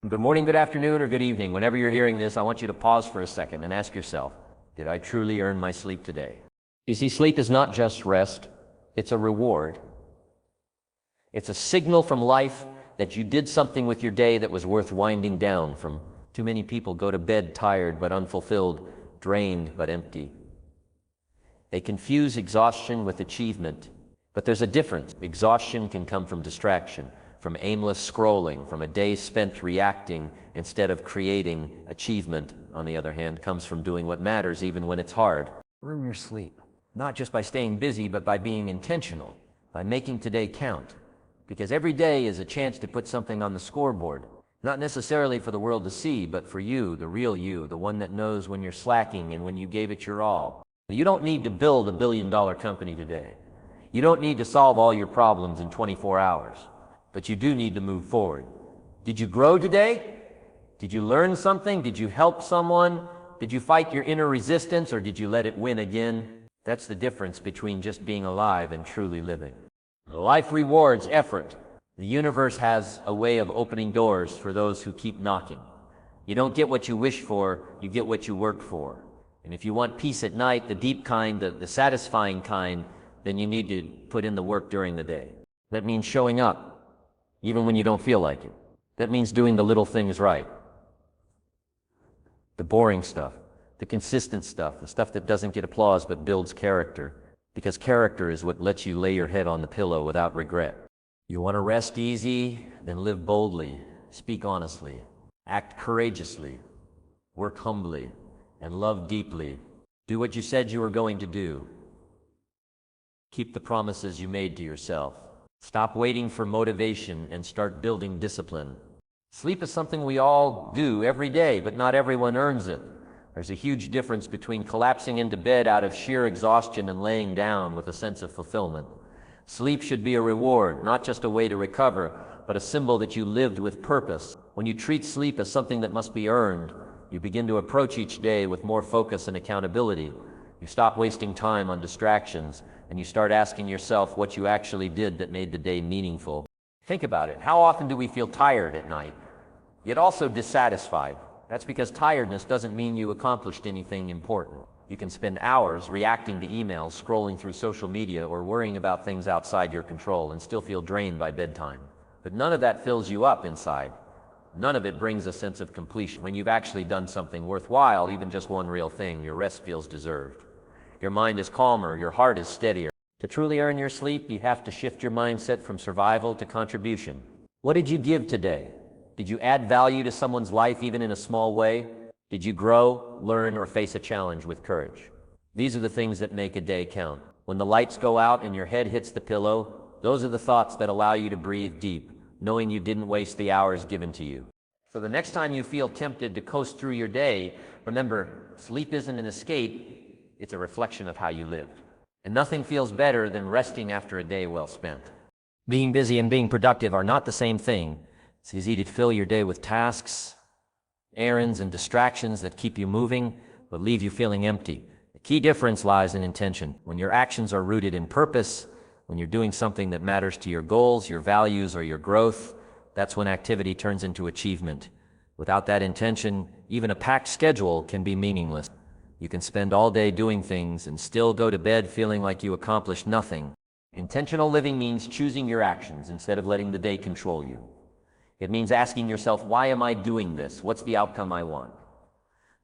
Good morning, good afternoon, or good evening. Whenever you're hearing this, I want you to pause for a second and ask yourself, did I truly earn my sleep today? You see, sleep is not just rest, it's a reward. It's a signal from life that you did something with your day that was worth winding down from. Too many people go to bed tired but unfulfilled, drained but empty. They confuse exhaustion with achievement, but there's a difference. Exhaustion can come from distraction, from aimless scrolling, from a day spent reacting instead of creating. Achievement, on the other hand, comes from doing what matters even when it's hard. Earn your sleep, not just by staying busy, but by being intentional, by making today count. Because every day is a chance to put something on the scoreboard, not necessarily for the world to see, but for you, the real you, the one that knows when you're slacking and when you gave it your all. You don't need to build a billion-dollar company today. You don't need to solve all your problems in 24 hours, but you do need to move forward. Did you grow today? Did you learn something? Did you help someone? Did you fight your inner resistance, or did you let it win again? That's the difference between just being alive and truly living. Life rewards effort. The universe has a way of opening doors for those who keep knocking. You don't get what you wish for, you get what you work for. And if you want peace at night, the deep kind, the satisfying kind, then you need to put in the work during the day. That means showing up, even when you don't feel like it. That means doing the little things right. The boring stuff, the consistent stuff, the stuff that doesn't get applause but builds character. Because character is what lets you lay your head on the pillow without regret. You want to rest easy? Then live boldly, speak honestly, act courageously, work humbly, and love deeply. Do what you said you were going to do. Keep the promises you made to yourself. Stop waiting for motivation and start building discipline. Sleep is something we all do every day, but not everyone earns it. There's a huge difference between collapsing into bed out of sheer exhaustion and laying down with a sense of fulfillment. Sleep should be a reward, not just a way to recover, but a symbol that you lived with purpose. When you treat sleep as something that must be earned, you begin to approach each day with more focus and accountability. You stop wasting time on distractions, and you start asking yourself what you actually did that made the day meaningful. Think about it. How often do we feel tired at night, yet also dissatisfied? That's because tiredness doesn't mean you accomplished anything important. You can spend hours reacting to emails, scrolling through social media, or worrying about things outside your control and still feel drained by bedtime. But none of that fills you up inside. None of it brings a sense of completion. When you've actually done something worthwhile, even just one real thing, your rest feels deserved. Your mind is calmer, your heart is steadier. To truly earn your sleep, you have to shift your mindset from survival to contribution. What did you give today? Did you add value to someone's life even in a small way? Did you grow, learn, or face a challenge with courage? These are the things that make a day count. When the lights go out and your head hits the pillow, those are the thoughts that allow you to breathe deep, knowing you didn't waste the hours given to you. So the next time you feel tempted to coast through your day, remember, sleep isn't an escape, it's a reflection of how you lived. And nothing feels better than resting after a day well spent. Being busy and being productive are not the same thing. It's easy to fill your day with tasks, errands, and distractions that keep you moving, but leave you feeling empty. The key difference lies in intention. When your actions are rooted in purpose, when you're doing something that matters to your goals, your values, or your growth, that's when activity turns into achievement. Without that intention, even a packed schedule can be meaningless. You can spend all day doing things and still go to bed feeling like you accomplished nothing. Intentional living means choosing your actions instead of letting the day control you. It means asking yourself, why am I doing this? What's the outcome I want?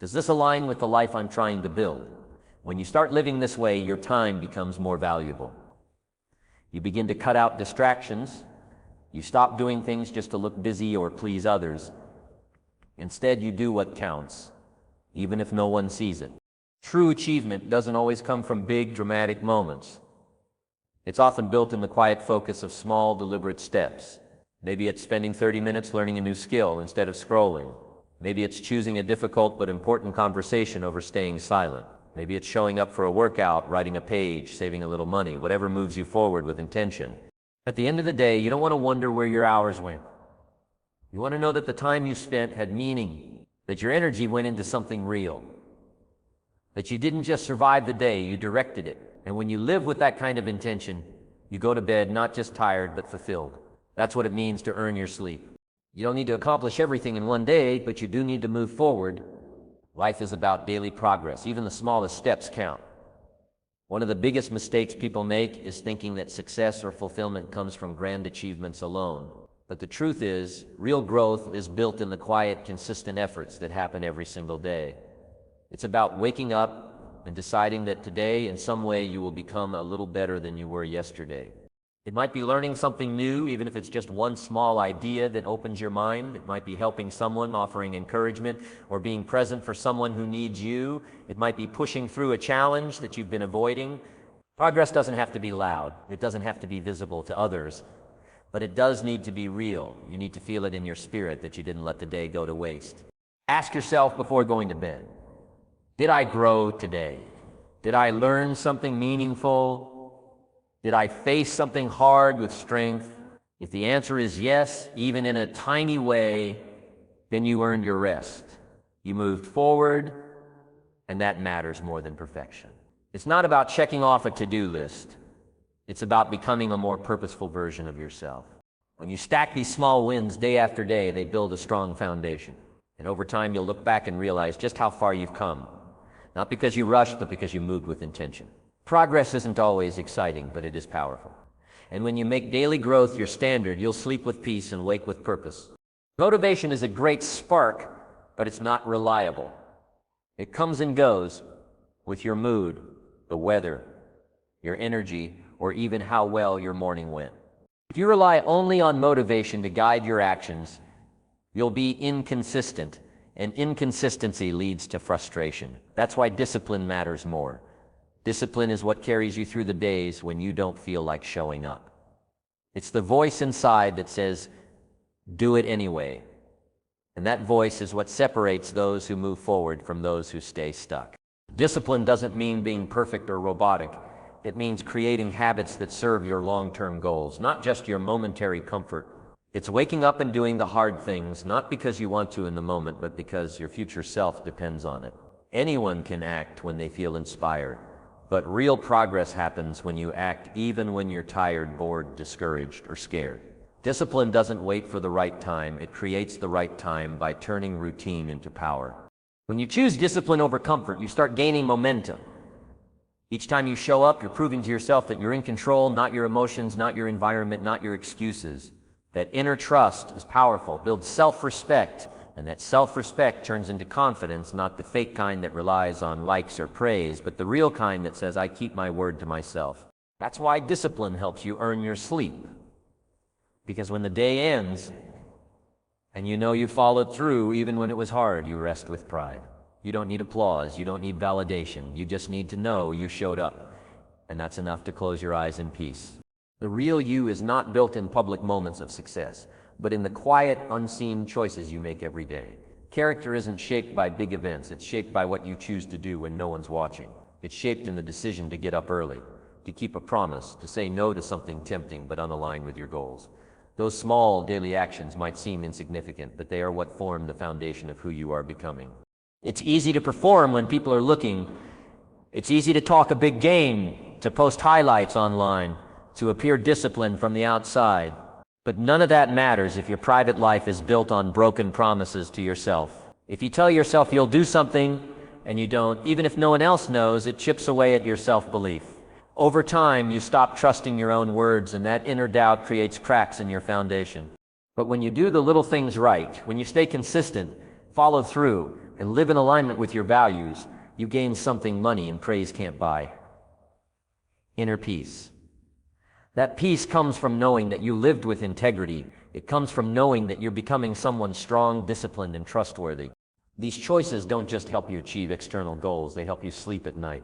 Does this align with the life I'm trying to build? When you start living this way, your time becomes more valuable. You begin to cut out distractions. You stop doing things just to look busy or please others. Instead, you do what counts, even if no one sees it. True achievement doesn't always come from big, dramatic moments. It's often built in the quiet focus of small, deliberate steps. Maybe it's spending 30 minutes learning a new skill instead of scrolling. Maybe it's choosing a difficult but important conversation over staying silent. Maybe it's showing up for a workout, writing a page, saving a little money, whatever moves you forward with intention. At the end of the day, you don't want to wonder where your hours went. You want to know that the time you spent had meaning, that your energy went into something real, that you didn't just survive the day, you directed it. And when you live with that kind of intention, you go to bed not just tired, but fulfilled. That's what it means to earn your sleep. You don't need to accomplish everything in one day, but you do need to move forward. Life is about daily progress. Even the smallest steps count. One of the biggest mistakes people make is thinking that success or fulfillment comes from grand achievements alone. But the truth is, real growth is built in the quiet, consistent efforts that happen every single day. It's about waking up and deciding that today, in some way, you will become a little better than you were yesterday. It might be learning something new, even if it's just one small idea that opens your mind. It might be helping someone, offering encouragement, or being present for someone who needs you. It might be pushing through a challenge that you've been avoiding. Progress doesn't have to be loud. It doesn't have to be visible to others. But it does need to be real. You need to feel it in your spirit that you didn't let the day go to waste. Ask yourself before going to bed, did I grow today? Did I learn something meaningful? Did I face something hard with strength? If the answer is yes, even in a tiny way, then you earned your rest. You moved forward, and that matters more than perfection. It's not about checking off a to-do list. It's about becoming a more purposeful version of yourself. When you stack these small wins day after day, they build a strong foundation. And over time, you'll look back and realize just how far you've come. Not because you rushed, but because you moved with intention. Progress isn't always exciting, but it is powerful. And when you make daily growth your standard, you'll sleep with peace and wake with purpose. Motivation is a great spark, but it's not reliable. It comes and goes with your mood, the weather, your energy, or even how well your morning went. If you rely only on motivation to guide your actions, you'll be inconsistent, and inconsistency leads to frustration. That's why discipline matters more. Discipline is what carries you through the days when you don't feel like showing up. It's the voice inside that says, do it anyway. And that voice is what separates those who move forward from those who stay stuck. Discipline doesn't mean being perfect or robotic. It means creating habits that serve your long-term goals, not just your momentary comfort. It's waking up and doing the hard things, not because you want to in the moment, but because your future self depends on it. Anyone can act when they feel inspired. But real progress happens when you act even when you're tired, bored, discouraged, or scared. Discipline doesn't wait for the right time. It creates the right time by turning routine into power. When you choose discipline over comfort, you start gaining momentum. Each time you show up, you're proving to yourself that you're in control, not your emotions, not your environment, not your excuses. That inner trust is powerful, builds self-respect. And that self-respect turns into confidence, not the fake kind that relies on likes or praise, but the real kind that says, I keep my word to myself. That's why discipline helps you earn your sleep. Because when the day ends, and you know you followed through even when it was hard, you rest with pride. You don't need applause, you don't need validation, you just need to know you showed up. And that's enough to close your eyes in peace. The real you is not built in public moments of success, but in the quiet, unseen choices you make every day. Character isn't shaped by big events, it's shaped by what you choose to do when no one's watching. It's shaped in the decision to get up early, to keep a promise, to say no to something tempting but unaligned with your goals. Those small daily actions might seem insignificant, but they are what form the foundation of who you are becoming. It's easy to perform when people are looking. It's easy to talk a big game, to post highlights online, to appear disciplined from the outside. But none of that matters if your private life is built on broken promises to yourself. If you tell yourself you'll do something and you don't, even if no one else knows, it chips away at your self-belief. Over time, you stop trusting your own words, and that inner doubt creates cracks in your foundation. But when you do the little things right, when you stay consistent, follow through, and live in alignment with your values, you gain something money and praise can't buy. Inner peace. That peace comes from knowing that you lived with integrity. It comes from knowing that you're becoming someone strong, disciplined, and trustworthy. These choices don't just help you achieve external goals, they help you sleep at night.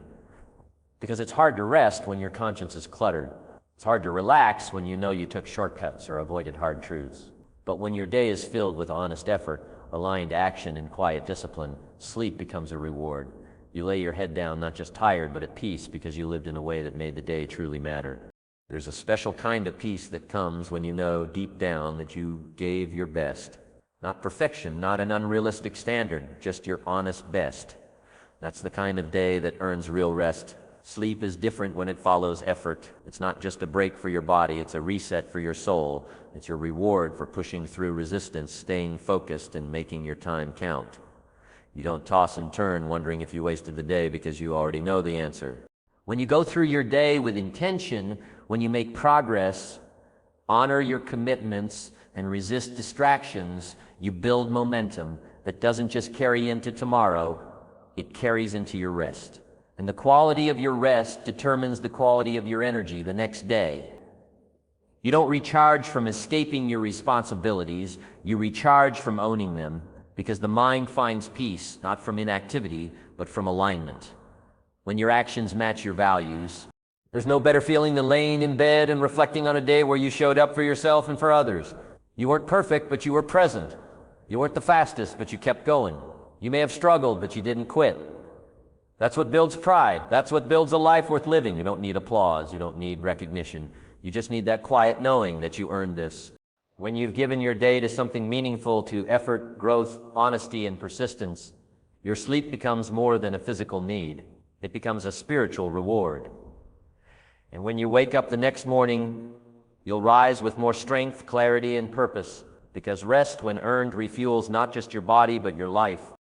Because it's hard to rest when your conscience is cluttered. It's hard to relax when you know you took shortcuts or avoided hard truths. But when your day is filled with honest effort, aligned action, and quiet discipline, sleep becomes a reward. You lay your head down not just tired, but at peace because you lived in a way that made the day truly matter. There's a special kind of peace that comes when you know deep down that you gave your best. Not perfection, not an unrealistic standard, just your honest best. That's the kind of day that earns real rest Sleep is different when it follows effort. It's not just a break for your body, it's a reset for your soul. It's your reward for pushing through resistance, staying focused, and making your time count. You don't toss and turn wondering if you wasted the day because you already know the answer. When you go through your day with intention, when you make progress, honor your commitments, and resist distractions, you build momentum that doesn't just carry into tomorrow, it carries into your rest. And the quality of your rest determines the quality of your energy the next day. You don't recharge from escaping your responsibilities, you recharge from owning them, because the mind finds peace, not from inactivity, but from alignment. When your actions match your values, there's no better feeling than laying in bed and reflecting on a day where you showed up for yourself and for others. You weren't perfect, but you were present. You weren't the fastest, but you kept going. You may have struggled, but you didn't quit. That's what builds pride. That's what builds a life worth living. You don't need applause. You don't need recognition. You just need that quiet knowing that you earned this. When you've given your day to something meaningful, to effort, growth, honesty, and persistence, your sleep becomes more than a physical need. It becomes a spiritual reward. And when you wake up the next morning, you'll rise with more strength, clarity, and purpose, because rest, when earned, refuels not just your body, but your life.